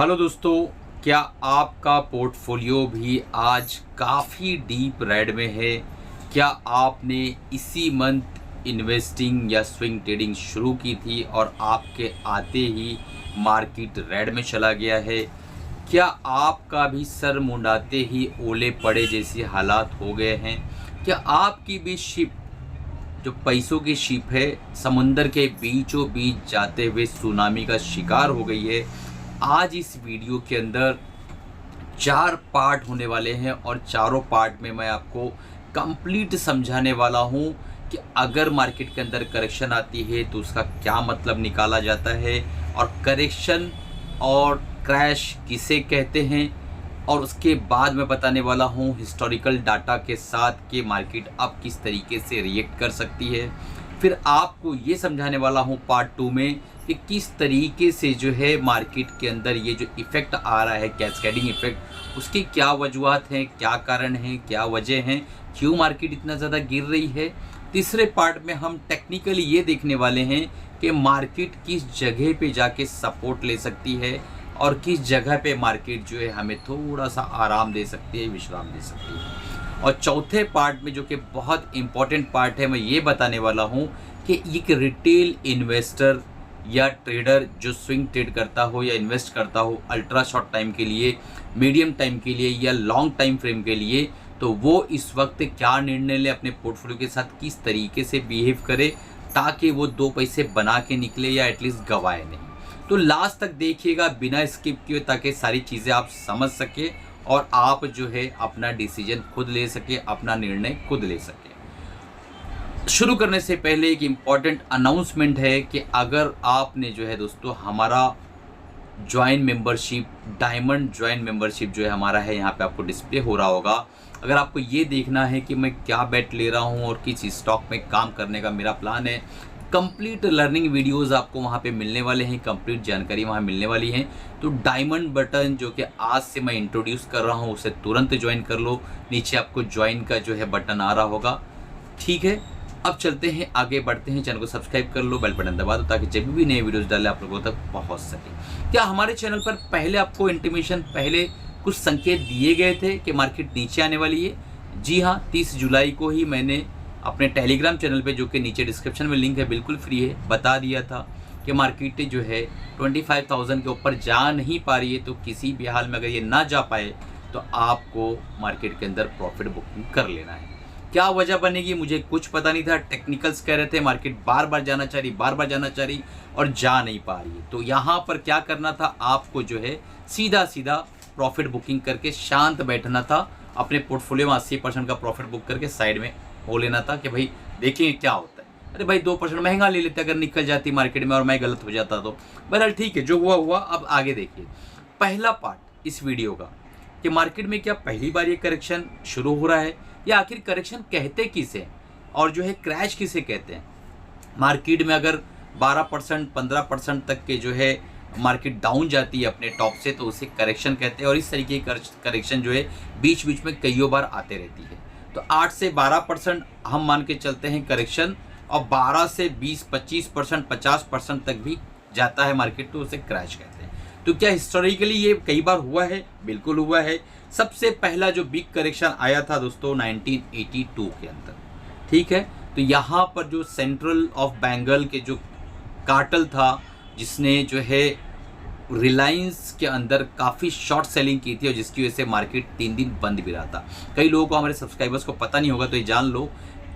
Hello दोस्तों, क्या आपका पोर्टफोलियो भी आज काफ़ी डीप रेड में है? क्या आपने इसी मंथ इन्वेस्टिंग या स्विंग ट्रेडिंग शुरू की थी और आपके आते ही मार्केट रेड में चला गया है? क्या आपका भी सर मुंडाते ही ओले पड़े जैसे हालात हो गए हैं? क्या आपकी भी शिप, जो पैसों की शिप है, समुंदर के बीचों बीच जाते हुए सुनामी का शिकार हो गई है? आज इस वीडियो के अंदर 4 पार्ट होने वाले हैं और चारों पार्ट में मैं आपको कंप्लीट समझाने वाला हूं कि अगर मार्केट के अंदर करेक्शन आती है तो उसका क्या मतलब निकाला जाता है, और करेक्शन और क्रैश किसे कहते हैं, और उसके बाद मैं बताने वाला हूं हिस्टोरिकल डाटा के साथ कि मार्केट अब किस तरीके से रिएक्ट कर सकती है। फिर आपको ये समझाने वाला हूं पार्ट 2 में कि किस तरीके से जो है मार्केट के अंदर ये जो इफ़ेक्ट आ रहा है, कैस्केडिंग इफ़ेक्ट, उसकी क्या वजूहत हैं, क्या कारण हैं, क्या वजह हैं, क्यों मार्केट इतना ज़्यादा गिर रही है। तीसरे पार्ट में हम टेक्निकली ये देखने वाले हैं कि मार्केट किस जगह पे जाके सपोर्ट ले सकती है और किस जगह पे मार्केट जो है हमें थोड़ा सा आराम दे सकती है, विश्राम दे सकती है। और चौथे पार्ट में, जो कि बहुत इम्पॉर्टेंट पार्ट है, मैं ये बताने वाला हूँ कि एक रिटेल इन्वेस्टर या ट्रेडर जो स्विंग ट्रेड करता हो या इन्वेस्ट करता हो अल्ट्रा शॉर्ट टाइम के लिए, मीडियम टाइम के लिए या लॉन्ग टाइम फ्रेम के लिए, तो वो इस वक्त क्या निर्णय ले, अपने पोर्टफोलियो के साथ किस तरीके से बिहेव करे ताकि वो 2 पैसे बना के निकले या एटलीस्ट गवाए नहीं। तो लास्ट तक देखिएगा बिना स्किप किए, ताकि सारी चीज़ें आप समझ सके और आप जो है अपना डिसीजन खुद ले सके, अपना निर्णय खुद ले सके। शुरू करने से पहले एक इम्पॉर्टेंट अनाउंसमेंट है कि अगर आपने जो है दोस्तों हमारा join membership, diamond join membership जो है हमारा है, यहाँ पे आपको डिस्प्ले हो रहा होगा। अगर आपको ये देखना है कि मैं क्या बेट ले रहा हूँ और किस स्टॉक में काम करने का मेरा प्लान है, कंप्लीट लर्निंग वीडियोस आपको वहाँ पे मिलने वाले हैं, कंप्लीट जानकारी वहाँ मिलने वाली है। तो डायमंड बटन जो कि आज से मैं इंट्रोड्यूस कर रहा हूँ, उसे तुरंत ज्वाइन कर लो। नीचे आपको ज्वाइन का जो है बटन आ रहा होगा, ठीक है। अब चलते हैं, आगे बढ़ते हैं। चैनल को सब्सक्राइब कर लो, बेल बटन दबा दो ताकि जब भी नए वीडियोस डाले आप लोगों तक पहुंच सके। क्या हमारे चैनल पर पहले आपको इंटीमेशन, पहले कुछ संकेत दिए गए थे कि मार्केट नीचे आने वाली है? जी हाँ, 30 जुलाई को ही मैंने अपने टेलीग्राम चैनल पे, जो कि नीचे डिस्क्रिप्शन में लिंक है, बिल्कुल फ्री है, बता दिया था कि मार्केट जो है 25,000 के ऊपर जा नहीं पा रही है। तो किसी भी हाल में अगर ये ना जा पाए तो आपको मार्केट के अंदर प्रॉफिट बुकिंग कर लेना है। क्या वजह बनेगी मुझे कुछ पता नहीं था। टेक्निकल्स कह रहे थे मार्केट बार बार जाना चाह रही, बार बार जाना चाह रही और जा नहीं पा रही है। तो यहाँ पर क्या करना था, आपको जो है सीधा सीधा प्रॉफिट बुकिंग करके शांत बैठना था। अपने पोर्टफोलियो में 80% का प्रॉफिट बुक करके साइड में हो लेना था कि भाई देखेंगे क्या होता है। अरे भाई 2% महंगा ले लेते अगर निकल जाती मार्केट में और मैं गलत हो जाता तो। बहरहाल ठीक है, जो हुआ हुआ। अब आगे देखिए पहला पार्ट इस वीडियो का कि मार्केट में क्या पहली बार ये करेक्शन शुरू हो रहा है, या आखिर करेक्शन कहते किसे, और जो है क्रैश किसे कहते हैं। मार्केट में अगर 12% 15% तक के जो है मार्केट डाउन जाती है अपने टॉप से, तो उसे करेक्शन कहते हैं। और इस तरीके की करेक्शन जो है बीच बीच में कईयों बार आते रहती है। तो 8 से 12% हम मान के चलते हैं करेक्शन, और 12 से 20-25% 50% तक भी जाता है मार्केट, तो उसे क्रैश कहते हैं। तो क्या हिस्टोरिकली ये कई बार हुआ है? बिल्कुल हुआ है। सबसे पहला जो बिग करेक्शन आया था दोस्तों 1982 के अंदर, ठीक है। तो यहाँ पर जो सेंट्रल ऑफ बंगाल के जो कार्टेल था, जिसने जो है रिलायंस के अंदर काफ़ी शॉर्ट सेलिंग की थी, और जिसकी वजह से मार्केट 3 दिन बंद भी रहा था। कई लोगों को, हमारे सब्सक्राइबर्स को पता नहीं होगा, तो ये जान लो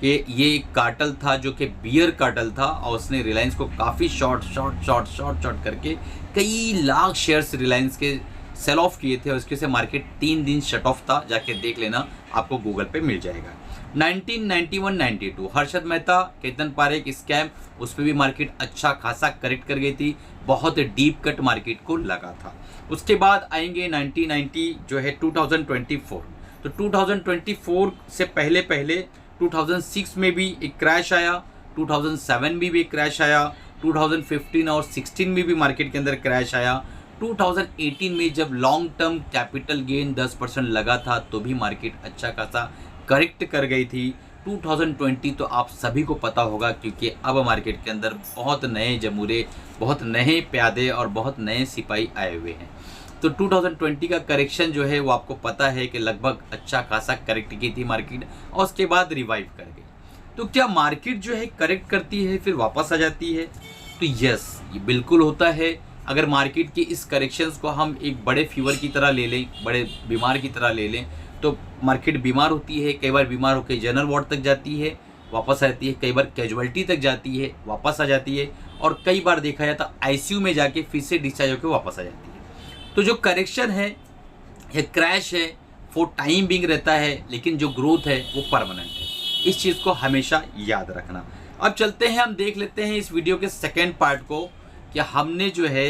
कि ये एक कार्टेल था जो कि बियर कार्टेल था, और उसने रिलायंस को काफ़ी शॉर्ट करके कई लाख शेयर्स रिलायंस के सेल ऑफ किए थे, और उसके से मार्केट 3 दिन शट ऑफ था। जाके देख लेना, आपको गूगल पे मिल जाएगा। 1991-92 हर्षद मेहता, केतन पारेख स्कैम, उस पर भी मार्केट अच्छा खासा करेक्ट कर गई थी, बहुत डीप कट मार्केट को लगा था। उसके बाद आएंगे 1990 जो है 2024। तो 2024 से पहले 2006 में भी एक क्रैश आया, 2007 में भी एक क्रैश आया, 2015 और 16 में भी मार्केट के अंदर क्रैश आया। 2018 में जब लॉन्ग टर्म कैपिटल गेन 10% लगा था, तो भी मार्केट अच्छा खासा करेक्ट कर गई थी। 2020 तो आप सभी को पता होगा, क्योंकि अब मार्केट के अंदर बहुत नए जमूरे, बहुत नए प्यादे और बहुत नए सिपाही आए हुए हैं। तो 2020 का करेक्शन जो है वो आपको पता है कि लगभग अच्छा खासा करेक्ट की थी मार्केट और उसके बाद रिवाइव कर गई। तो क्या मार्केट जो है करेक्ट करती है फिर वापस आ जाती है? तो यस, ये बिल्कुल होता है। अगर मार्केट के इस करेक्शंस को हम एक बड़े फीवर की तरह ले लें, बड़े बीमार की तरह ले लें, तो मार्केट बीमार होती है, कई बार बीमार होकर जनरल वार्ड तक जाती है, वापस आती है, कई बार कैजुअलिटी तक जाती है, वापस आ जाती है, और कई बार देखा जाता आईसीयू में जाके फिर से डिस्चार्ज होकर वापस आ जाती है। तो जो करेक्शन है या क्रैश है वो टाइम बिंग रहता है, लेकिन जो ग्रोथ है वो परमानेंट है। इस चीज़ को हमेशा याद रखना। अब चलते हैं, हम देख लेते हैं इस वीडियो के सेकेंड पार्ट को कि हमने जो है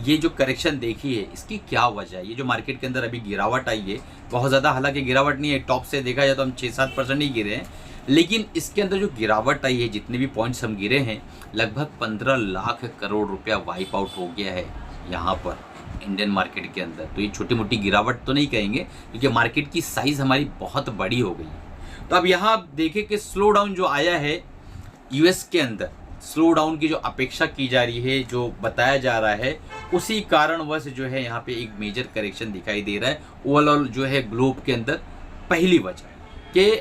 ये जो करेक्शन देखी है इसकी क्या वजह है। ये जो मार्केट के अंदर अभी गिरावट आई है, बहुत ज़्यादा हालांकि गिरावट नहीं है, टॉप से देखा जाए तो हम 6-7% ही गिरे हैं, लेकिन इसके अंदर जो गिरावट आई है, जितने भी पॉइंट्स हम गिरे हैं, लगभग 15 लाख करोड़ रुपया वाइप आउट हो गया है यहाँ पर इंडियन मार्केट के अंदर। तो ये छोटी मोटी गिरावट तो नहीं कहेंगे, क्योंकि मार्केट की साइज़ हमारी बहुत बड़ी हो गई है। तो अब यहाँ आप देखें कि स्लो डाउन जो आया है यूएस के अंदर, स्लो डाउन की जो अपेक्षा की जा रही है, जो बताया जा रहा है, उसी कारणवश जो है यहाँ पे एक मेजर करेक्शन दिखाई दे रहा है ओवरऑल जो है ग्लोब के अंदर। पहली वजह कि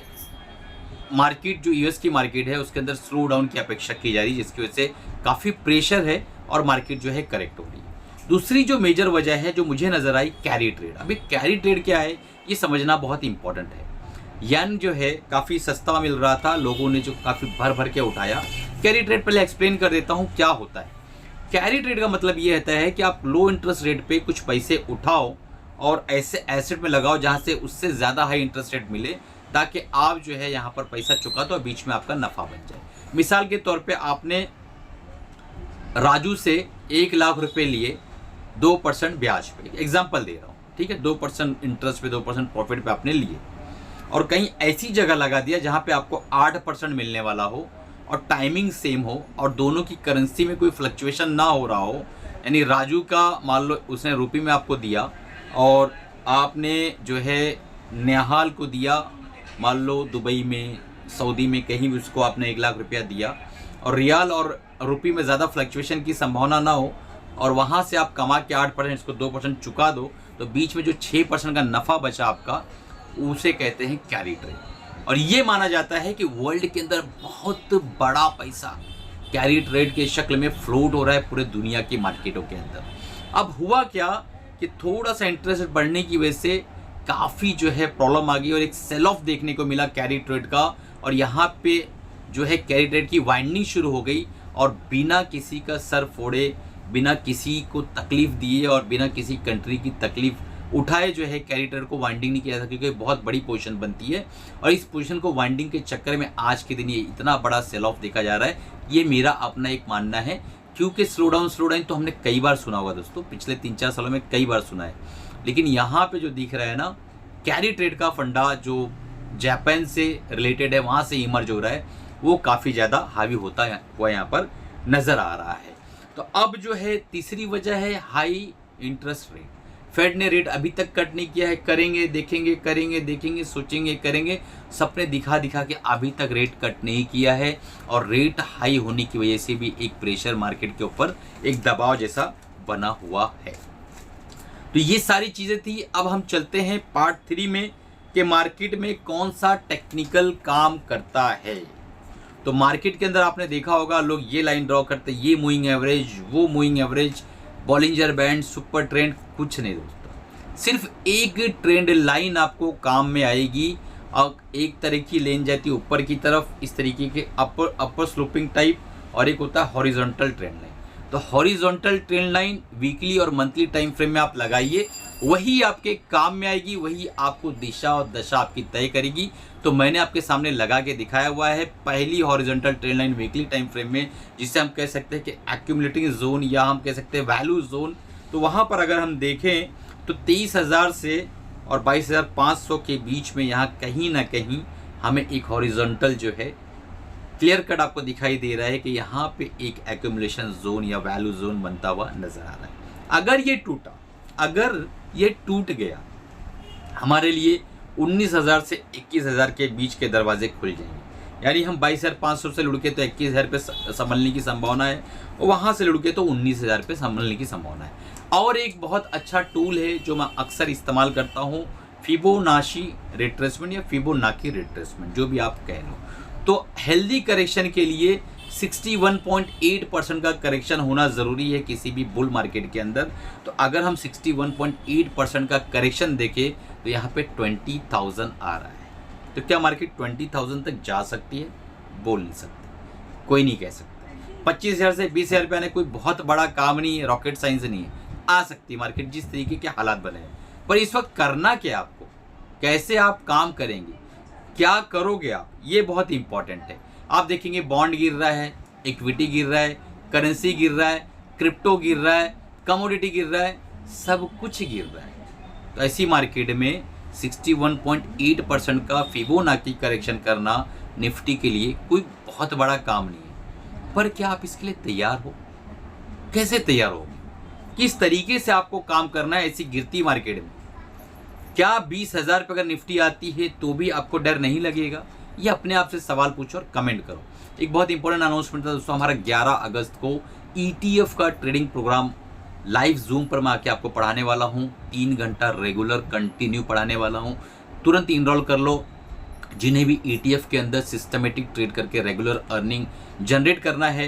मार्केट जो यूएस की मार्केट है उसके अंदर स्लो डाउन की अपेक्षा की जा रही है, जिसकी वजह से काफ़ी प्रेशर है और मार्केट जो है करेक्ट हो रही है। दूसरी जो मेजर वजह है जो मुझे नज़र आई, कैरी ट्रेड। अभी कैरी ट्रेड क्या है ये समझना बहुत इंपॉर्टेंट है। यन जो है काफ़ी सस्ता मिल रहा था, लोगों ने जो काफ़ी भर भर के उठाया। कैरी ट्रेड पहले एक्सप्लेन कर देता हूँ क्या होता है। कैरी ट्रेड का मतलब ये रहता है कि आप लो इंटरेस्ट रेट पे कुछ पैसे उठाओ और ऐसे एसेट में लगाओ जहाँ से उससे ज़्यादा हाई इंटरेस्ट रेट मिले, ताकि आप जो है यहाँ पर पैसा चुका दो और बीच में आपका नफ़ा बन जाए। मिसाल के तौर पे आपने राजू से 1 लाख रुपए लिए 2% ब्याज पे, एग्जाम्पल दे रहा हूँ, ठीक है, 2% इंटरेस्ट पे 2% प्रॉफिट पे आपने लिए, और कहीं ऐसी जगह लगा दिया जहाँ पे आपको 8% मिलने वाला हो और टाइमिंग सेम हो और दोनों की करेंसी में कोई फ्लक्चुएशन ना हो रहा हो। यानी राजू का मान लो उसने रुपये में आपको दिया और आपने जो है नेहाल को दिया, मान लो दुबई में, सऊदी में, कहीं भी उसको आपने 1 लाख रुपया दिया, और रियाल और रुपये में ज़्यादा फ्लक्चुएशन की संभावना ना हो, और वहाँ से आप कमा के 8% इसको 2% चुका दो, तो बीच में जो 6% का नफ़ा बचा आपका, उसे कहते हैं कैरी ट्रेड। और ये माना जाता है कि वर्ल्ड के अंदर बहुत बड़ा पैसा कैरी ट्रेड के शक्ल में फ्लोट हो रहा है पूरे दुनिया की मार्केटों के अंदर। अब हुआ क्या कि थोड़ा सा इंटरेस्ट बढ़ने की वजह से काफ़ी जो है प्रॉब्लम आ गई और एक सेल ऑफ देखने को मिला कैरी ट्रेड का, और यहाँ पे जो है कैरी ट्रेड की वाइंडिंग शुरू हो गई, और बिना किसी का सर फोड़े, बिना किसी को तकलीफ दिए और बिना किसी कंट्री की तकलीफ उठाए जो है कैरी ट्रेड को वाइंडिंग नहीं किया था, क्योंकि बहुत बड़ी पोजीशन बनती है। और इस पोजीशन को वाइंडिंग के चक्कर में आज के दिन ये इतना बड़ा सेल ऑफ देखा जा रहा है। ये मेरा अपना एक मानना है, क्योंकि स्लो डाउन तो हमने कई बार सुना होगा दोस्तों, पिछले 3-4 सालों में कई बार सुना है, लेकिन यहाँ पे जो दिख रहा है ना, कैरी ट्रेड का फंडा जो जापान से रिलेटेड है, वहाँ से इमर्ज हो रहा है, वो काफ़ी ज़्यादा हावी होता है हुआ यहाँ पर नज़र आ रहा है। तो अब जो है तीसरी वजह है हाई इंटरेस्ट रेट। फेड ने रेट अभी तक कट नहीं किया है, करेंगे देखेंगे, करेंगे देखेंगे, सोचेंगे करेंगे, सपने दिखा दिखा के अभी तक रेट कट नहीं किया है, और रेट हाई होने की वजह से भी एक प्रेशर मार्केट के ऊपर, एक दबाव जैसा बना हुआ है। तो ये सारी चीज़ें थी। अब हम चलते हैं पार्ट 3 में कि मार्केट में कौन सा टेक्निकल काम करता है। तो मार्केट के अंदर आपने देखा होगा लोग ये लाइन ड्रॉ करते, ये मूविंग एवरेज, वो moving average, Bollinger band, super trend, कुछ नहीं दोस्तों, सिर्फ एक ट्रेंड लाइन आपको काम में आएगी, और एक तरह की लेन जाती है ऊपर की तरफ, इस तरीके के अपर स्लोपिंग टाइप, और एक होता है हॉरिजॉन्टल ट्रेंड लाइन। तो हॉरिजॉन्टल ट्रेंड लाइन वीकली और मंथली टाइम फ्रेम में आप लगाइए, वही आपके काम में आएगी, वही आपको दिशा और दशा आपकी तय करेगी। तो मैंने आपके सामने लगा के दिखाया हुआ है पहली horizontal trend line weekly time frame में, जिसे हम कह सकते हैं कि एक्यूमुलेटिंग जोन, या हम कह सकते हैं वैल्यू जोन। तो वहाँ पर अगर हम देखें तो 23,000 से और 22,500 के बीच में यहाँ कहीं ना कहीं हमें एक हॉरिजॉन्टल जो है क्लियर कट आपको दिखाई दे रहा है कि यहाँ पे एक एक्यूमुलेशन जोन या वैल्यू जोन बनता हुआ नजर आ रहा है। अगर ये टूटा, अगर ये टूट गया, हमारे लिए 19,000 से 21,000 के बीच के दरवाजे खुल जाएंगे। यानी हम 22,500 से लुढ़के तो 21,000 पे संभलने की संभावना है, और वहाँ से लुढ़के तो 19,000 पे संभलने की संभावना है। और एक बहुत अच्छा टूल है जो मैं अक्सर इस्तेमाल करता हूँ, फिबोनाची रिट्रेसमेंट या फिबोनाची रिट्रेसमेंट, जो भी आप कह लो। तो हेल्दी करेक्शन के लिए 61.8% का करेक्शन होना ज़रूरी है किसी भी बुल मार्केट के अंदर। तो अगर हम 61.8% का करेक्शन देखें तो यहाँ पे 20,000 आ रहा है। तो क्या मार्केट 20,000 तक जा सकती है? बोल नहीं सकते, कोई नहीं कह सकता। 25,000 से 20,000 रुपये आने कोई बहुत बड़ा काम नहीं है, रॉकेट साइंस नहीं है। आ सकती है मार्केट जिस तरीके के हालात बने हैं। पर इस वक्त करना क्या आपको, कैसे आप काम करेंगे, क्या करोगे आप, ये बहुत इंपॉर्टेंट है। आप देखेंगे बॉन्ड गिर रहा है, इक्विटी गिर रहा है, करेंसी गिर रहा है, क्रिप्टो गिर रहा है, कमोडिटी गिर रहा है, सब कुछ गिर रहा है। तो ऐसी मार्केट में 61.8% का फिबोनाची करेक्शन करना निफ्टी के लिए कोई बहुत बड़ा काम नहीं है। पर क्या आप इसके लिए तैयार हो? कैसे तैयार हो? किस तरीके से आपको काम करना है ऐसी गिरती मार्केट में? क्या 20,000 पे अगर निफ्टी आती है तो भी आपको डर नहीं लगेगा? ये अपने आप से सवाल पूछो और कमेंट करो। एक बहुत इंपॉर्टेंट अनाउंसमेंट था दोस्तों, हमारा 11 अगस्त को ETF का ट्रेडिंग प्रोग्राम लाइव जूम पर मैं आके आपको पढ़ाने वाला हूँ। 3 घंटा रेगुलर कंटिन्यू पढ़ाने वाला हूँ। तुरंत इनरोल कर लो। जिन्हें भी ETF के अंदर सिस्टमेटिक ट्रेड करके रेगुलर अर्निंग जनरेट करना है,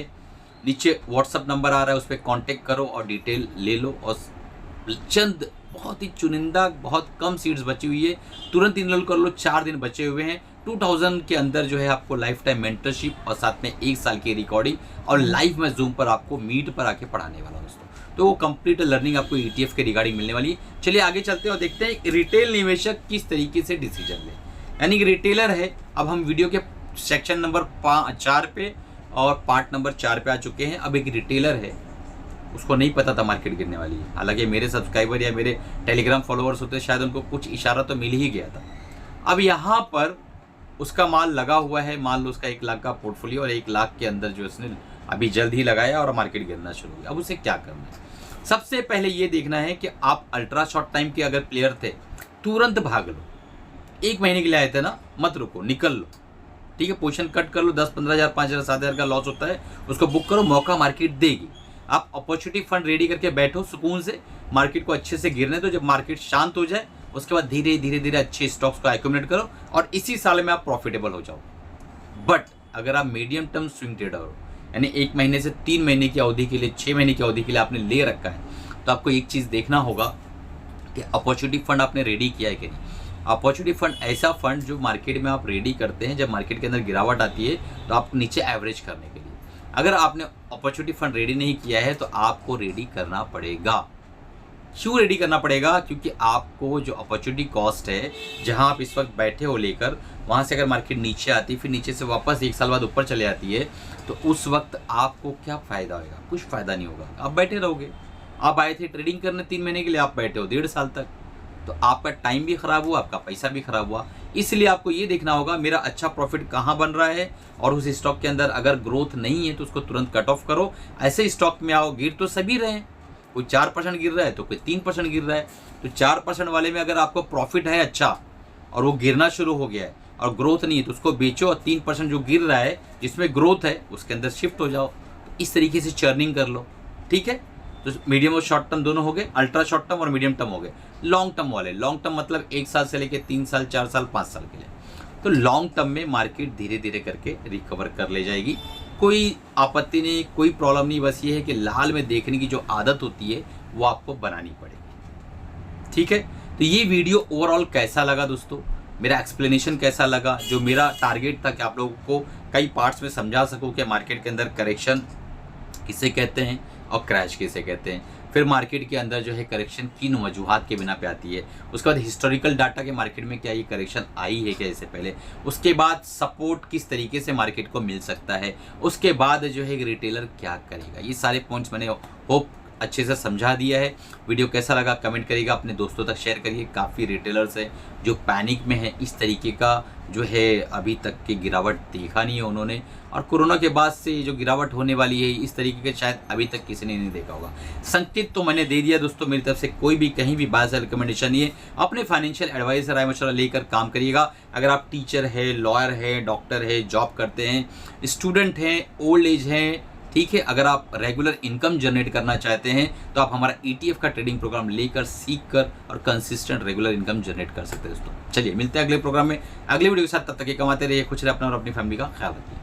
नीचे व्हाट्सअप नंबर आ रहा है, उस पर कॉन्टेक्ट करो और डिटेल ले लो। और चंद बहुत ही चुनिंदा, बहुत कम सीट्स बची हुई है, तुरंत इनरोल कर लो। 4 दिन बचे हुए हैं। 2000 के अंदर जो है आपको लाइफ टाइम मेंटरशिप और साथ में 1 साल की रिकॉर्डिंग और लाइव में जूम पर आपको मीट पर आके पढ़ाने वाला हूं दोस्तों। तो वो कंप्लीट लर्निंग आपको ETF के रिगार्डिंग मिलने वाली है। चलिए आगे चलते हैं और देखते हैं रिटेल निवेशक किस तरीके से डिसीजन ले। यानी कि रिटेलर है, अब हम वीडियो के सेक्शन नंबर 4 पे और पार्ट नंबर 4 पे आ चुके हैं। अब एक रिटेलर है, उसको नहीं पता था मार्केट गिरने वाली है। हालांकि मेरे सब्सक्राइबर या मेरे टेलीग्राम फॉलोअर्स होते शायद उनको कुछ इशारा तो मिल ही गया था। अब यहाँ पर उसका माल लगा हुआ है, मान लो उसका 1 लाख का पोर्टफोलियो और 1 लाख के अंदर जो उसने अभी जल्द ही लगाया और मार्केट गिरना शुरू हुई। अब उसे क्या करना है? सबसे पहले ये देखना है कि आप अल्ट्रा शॉर्ट टाइम के अगर प्लेयर थे, तुरंत भाग लो। 1 महीने के लिए आए थे ना, मत रुको, निकल लो। ठीक है, पोजीशन कट कर लो। 10-15 हज़ार, 5 हज़ार, 7 हज़ार का लॉस होता है, उसको बुक करो, मौका मार्केट देगी। आप अपॉर्चुनिटी फंड रेडी करके बैठो सुकून से, मार्केट को अच्छे से गिरने दो। जब मार्केट शांत हो जाए उसके बाद धीरे धीरे अच्छे स्टॉक्स को एक्यूमुलेट करो और इसी साल में आप प्रॉफिटेबल हो जाओ। बट अगर आप मीडियम टर्म स्विंग ट्रेडर हो, यानी 1 महीने से 3 महीने की अवधि के लिए, 6 महीने की अवधि के लिए आपने ले रखा है, तो आपको एक चीज़ देखना होगा कि अपॉर्चुनिटी फंड आपने रेडी किया है कि नहीं। अपॉर्चुनिटी फंड ऐसा फंड जो मार्केट में आप रेडी करते हैं जब मार्केट के अंदर गिरावट आती है तो आप नीचे एवरेज करने के लिए। अगर आपने अपॉर्चुनिटी फंड रेडी नहीं किया है तो आपको रेडी करना पड़ेगा। क्यों रेडी करना पड़ेगा? क्योंकि आपको जो अपॉर्चुनिटी कॉस्ट है, जहां आप इस वक्त बैठे हो लेकर, वहां से अगर मार्केट नीचे आती, फिर नीचे से वापस 1 साल बाद ऊपर चले आती है, तो उस वक्त आपको क्या फ़ायदा होगा? कुछ फ़ायदा नहीं होगा, आप बैठे रहोगे। आप आए थे ट्रेडिंग करने 3 महीने के लिए, आप बैठे हो 1.5 साल तक, तो आपका टाइम भी ख़राब हुआ, आपका पैसा भी ख़राब हुआ। इसलिए आपको ये देखना होगा मेरा अच्छा प्रॉफिट कहाँ बन रहा है, और उस स्टॉक के अंदर अगर ग्रोथ नहीं है तो उसको तुरंत कट ऑफ करो। ऐसे स्टॉक में आओ, गिर तो सभी रहे हैं, कोई 4% गिर रहा है तो कोई 3% गिर रहा है। तो 4% वाले में अगर आपको प्रॉफिट है अच्छा और वो गिरना शुरू हो गया है और ग्रोथ नहीं है तो उसको बेचो, और 3% जो गिर रहा है जिसमें ग्रोथ है उसके अंदर शिफ्ट हो जाओ। तो इस तरीके से चर्निंग कर लो। ठीक है, तो मीडियम और शॉर्ट टर्म दोनों हो गए, अल्ट्रा शॉर्ट टर्म और मीडियम टर्म हो गए। लॉन्ग टर्म वाले, लॉन्ग टर्म मतलब 1 साल से लेकर 3 साल, 4 साल, 5 साल के लिए। तो लॉन्ग टर्म में मार्केट धीरे धीरे करके रिकवर कर ले जाएगी, कोई आपत्ति नहीं, कोई प्रॉब्लम नहीं। बस ये है कि लाल में देखने की जो आदत होती है वो आपको बनानी पड़ेगी। ठीक है, तो ये वीडियो ओवरऑल कैसा लगा दोस्तों, मेरा एक्सप्लेनेशन कैसा लगा? जो मेरा टारगेट था कि आप लोगों को कई पार्ट्स में समझा सकूं कि मार्केट के अंदर करेक्शन किसे कहते हैं और क्रैश किसे कहते हैं, फिर मार्केट के अंदर जो है करेक्शन किन वजूहात के बिना पे आती है, उसके बाद हिस्टोरिकल डाटा के मार्केट में क्या ये करेक्शन आई है क्या इससे पहले, उसके बाद सपोर्ट किस तरीके से मार्केट को मिल सकता है, उसके बाद जो है रिटेलर क्या करेगा। ये सारे पॉइंट्स मैंने होप अच्छे से समझा दिया है। वीडियो कैसा लगा कमेंट करिएगा, अपने दोस्तों तक शेयर करिए। काफ़ी रिटेलर्स हैं जो पैनिक में है, इस तरीके का जो है अभी तक की गिरावट देखा नहीं है उन्होंने, और कोरोना के बाद से जो गिरावट होने वाली है इस तरीके के शायद अभी तक किसी ने नहीं देखा होगा। संकेत तो मैंने दे दिया दोस्तों, मेरी तरफ से कोई भी कहीं भी बात से रिकमेंडेशन नहीं है। अपने फाइनेंशियल एडवाइजर राय मशवरा लेकर काम करिएगा। अगर आप टीचर है, लॉयर है, डॉक्टर है, जॉब करते हैं, स्टूडेंट हैं, ओल्ड एज हैं, ठीक है। अगर आप रेगुलर इनकम जनरेट करना चाहते हैं तो आप हमारा ETF का ट्रेडिंग प्रोग्राम लेकर, सीख कर और कंसिस्टेंट रेगुलर इनकम जनरेट कर सकते हैं दोस्तों। चलिए मिलते हैं अगले प्रोग्राम में अगले वीडियो के साथ। तब तक ये कमाते रहिए, खुश रहिए, अपना और अपनी फैमिली का ख्याल रखिए।